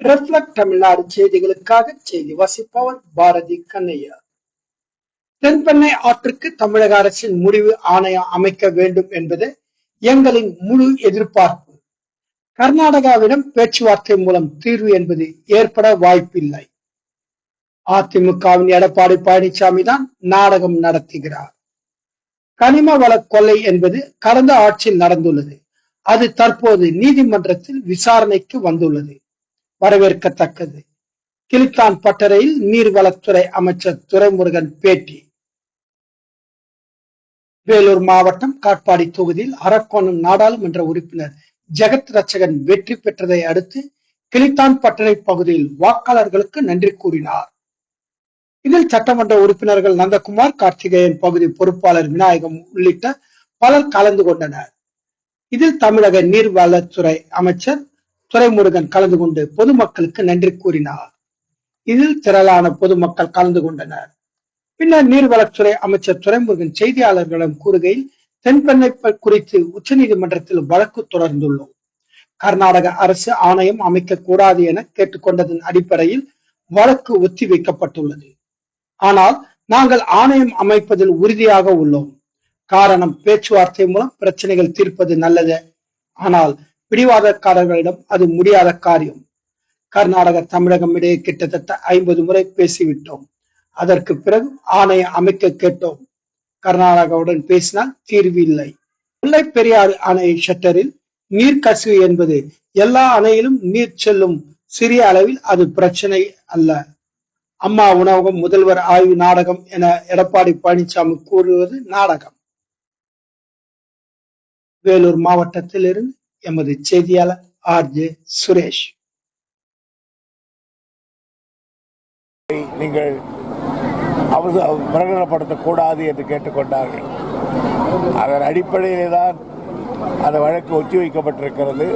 Reflect Tamil Nadu செய்திகளுக்காக செய்தி வாசிப்பவர் பாரதி கண்ணையா. தென்பெண்ணை ஆற்றுக்கு தமிழக அரசின் முடிவு ஆணையம் அமைக்க வேண்டும் என்பது எங்களின் முழு எதிர்பார்ப்பு. கர்நாடகாவிடம் பேச்சுவார்த்தை மூலம் தீர்வு என்பது ஏற்பட வாய்ப்பில்லை. அதிமுகவின் எடப்பாடி பழனிசாமி தான் நாடகம் நடத்துகிறார். கனிம வள கொள்ளை என்பது கடந்த ஆட்சியில் நடந்துள்ளது. அது தற்போது நீதிமன்றத்தில் விசாரணைக்கு வந்துள்ளது. வரவேற்கத்தக்கது. கிளித்தான் பட்டறையில் நீர்வளத்துறை அமைச்சர் துரைமுருகன் பேட்டி. வேலூர் மாவட்டம் காட்பாடி தொகுதியில் அரக்கோணம் நாடாளுமன்ற உறுப்பினர் ஜெகத் ரட்சகன் வெற்றி பெற்றதை அடுத்து கிளித்தான் பட்டறை பகுதியில் வாக்காளர்களுக்கு நன்றி கூறினார். இதில் சட்டமன்ற உறுப்பினர்கள் நந்தகுமார், கார்த்திகேயன், பகுதி பொறுப்பாளர் விநாயகம் உள்ளிட்ட பலர் கலந்து கொண்டனர். இதில் தமிழக நீர்வளத்துறை அமைச்சர் துரைமுருகன் கலந்து கொண்டு பொதுமக்களுக்கு நன்றி கூறினார். இதில் திரளான பொதுமக்கள் கலந்து கொண்டனர். பின்னர் நீர்வளத்துறை அமைச்சர் துரைமுருகன் செய்தியாளர்களிடம் கூறுகையில், தென்பெண்ணை குறித்து உச்சநீதிமன்றத்தில் வழக்கு தொடர்ந்துள்ளோம். கர்நாடக அரசு ஆணையம் அமைக்க கூடாது என கேட்டுக்கொண்டதன் அடிப்படையில் வழக்கு ஒத்திவைக்கப்பட்டுள்ளது. ஆனால் நாங்கள் ஆணையம் அமைப்பதில் உறுதியாக உள்ளோம். காரணம், பேச்சுவார்த்தை மூலம் பிரச்சனைகள் தீர்ப்பது நல்லது. ஆனால் பிடிவாதக்காரர்களிடம் அது முடியாத காரியம். கர்நாடக தமிழகம் இடையே கிட்டத்தட்ட 50 முறை பேசிவிட்டோம். அதற்கு பிறகு ஆணையம் அமைக்க கேட்டோம். கர்நாடகாவுடன் பேசினால் தீர்வு இல்லை. முல்லை பெரியாறு அணை ஷட்டரில் நீர் கசிவு என்பது எல்லா அணையிலும் நீர் செல்லும் சிறிய அளவில் அது பிரச்சனை அல்ல. அம்மா உணவகம் முதல்வர் ஆய்வு நாடகம் என எடப்பாடி பழனிசாமி கூறுவது நாடகம். வேலூர் மாவட்டத்தில் இருந்து எமது செய்தியாளர் ஆர்.ஜே. சுரேஷ். நீங்கள் பிரகடனப்படுத்தக்கூடாது என்று கேட்டுக்கொண்டார்கள். அதன் அடிப்படையிலே தான் அந்த வழக்கு ஒத்திவைக்கப்பட்டிருக்கிறது.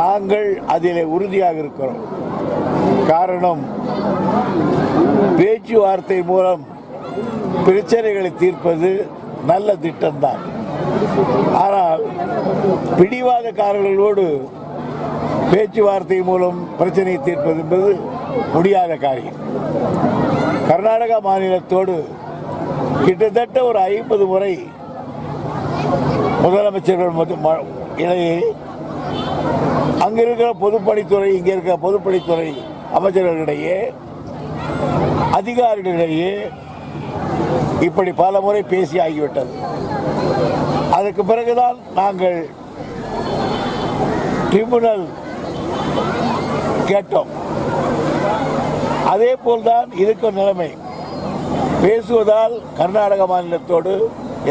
நாங்கள் அதிலே உறுதியாக இருக்கிறோம். காரணம், பேச்சுவார்த்தை மூலம் பிரச்சனைகளை தீர்ப்பது நல்ல திட்டம்தான். ஆனால் பிடிவாதக்காரர்களோடு பேச்சுவார்த்தை மூலம் பிரச்சனையை தீர்ப்பது என்பது முடியாத காரியம். கர்நாடகா மாநிலத்தோடு கிட்டத்தட்ட ஒரு 50 முறை முதலமைச்சர்கள் இடையே அங்க இருக்கிற பொதுப்பணித்துறை, இங்க இருக்கிற பொதுப்பணித்துறை அமைச்சர்களிடையே, அதிகாரிகளிடையே இப்படி பல முறை பேசி ஆகிவிட்டது. அதற்கு பிறகுதான் நாங்கள் ட்ரிபுனல் கேட்டோம். அதே போல்தான் இருக்கும் நிலைமை. பேசுவதால் கர்நாடக மாநிலத்தோடு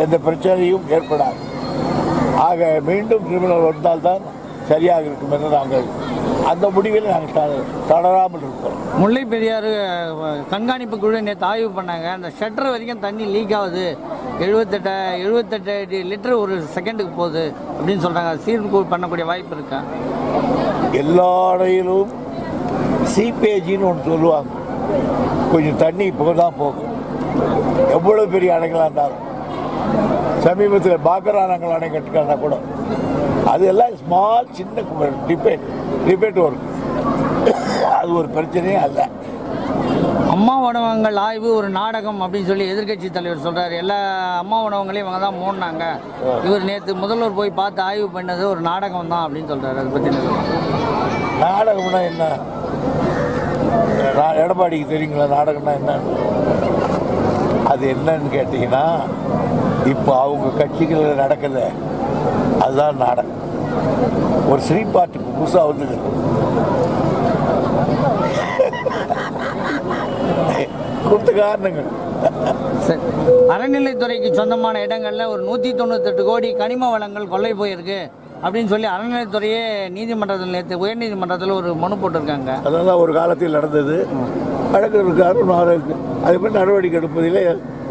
எந்த பிரச்சனையும் ஏற்படாது. ஆக மீண்டும் ட்ரிபுனல் வந்தால்தான் சரியாக இருக்கும் என்று நாங்கள் அந்த முடிவில் நாங்கள் தளராமல் இருக்கிறோம். முல்லை பெரியாறு கண்காணிப்பு குழு நேற்று ஆய்வு பண்ணாங்க. அந்த ஷட்டர் வரைக்கும் தண்ணி லீக் ஆகுது, 78 லிட்டர் ஒரு செகண்டுக்கு போகுது அப்படின்னு சொல்றாங்க. சீர்கு பண்ணக்கூடிய வாய்ப்பு இருக்கா? எல்லா அணையிலும் சீப்பேஜின்னு ஒன்று சொல்லுவாங்க. கொஞ்சம் தண்ணி இப்போதான் போகும். எவ்வளவு பெரிய அணைகளாக இருந்தாலும், சமீபத்தில் பாக்கரானங்கள் அணை கட்டுக்கிறதா கூட அது எல்லாம் ஸ்மால் சின்ன டிபேட் வரும். அது ஒரு பிரச்சனையே அல்ல. அம்மா உணவகங்கள் ஆய்வு ஒரு நாடகம் அப்படின்னு சொல்லி எதிர்கட்சி தலைவர் சொல்றாரு. எல்லா அம்மா உணவகங்களையும் இவங்க தான் மூடினாங்க. இவர் நேற்று முதல்வர் போய் பார்த்து ஆய்வு பண்ணது ஒரு நாடகம் தான் அப்படின்னு சொல்றாரு. அதை பற்றி நாடகம்னா என்ன? எடப்பாடிக்கு தெரியுங்களா நாடகம்னா என்ன? அது என்னன்னு கேட்டீங்கன்னா, இப்போ அவங்க கட்சிகளில் நடக்குது, அதுதான் நாடகம். ஒரு ஸ்ரீ பார்ட்டி புதுசாக வந்தது, கொடுத்த காரணங்கள். அறநிலைத்துறைக்கு சொந்தமான இடங்கள்ல ஒரு 198 கோடி கனிம வளங்கள் கொள்ளை போயிருக்கு அப்படின்னு சொல்லி அறநிலைத்துறையே நீதிமன்றத்தில் நேற்று உயர்நீதிமன்றத்தில் ஒரு மனு போட்டிருக்காங்க. அதெல்லாம் ஒரு காலத்தில் நடந்தது. வழக்கு அதே மாதிரி நடவடிக்கை எடுப்பதிலே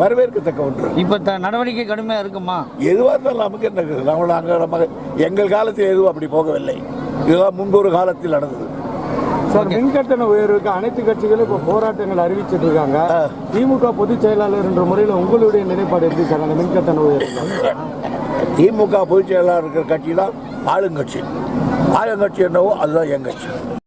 வரவேற்கத்தக்க ஒன்று. இப்போ நடவடிக்கை கடுமையாக இருக்குமா? எதுவாக இருந்தாலும் நமக்கு என்ன இருக்குது? நம்ம எங்கள் காலத்தில் எதுவும் அப்படி போகவில்லை. இதெல்லாம் முன்பொரு காலத்தில் நடந்தது. சார், மின்கட்டண உயர்வுக்கு அனைத்து கட்சிகளும் இப்போ போராட்டங்கள் அறிவிச்சிட்டு இருக்காங்க. திமுக பொதுச் செயலாளர் என்ற முறையில் உங்களுடைய நிலைப்பாடு எப்படி சார் அந்த மின்கட்டண உயர்வு? திமுக பொதுச் செயலாளர் இருக்கிற கட்சி தான் ஆளுங்கட்சி. ஆளுங்கட்சி என்னவோ அதுதான் என் கட்சி.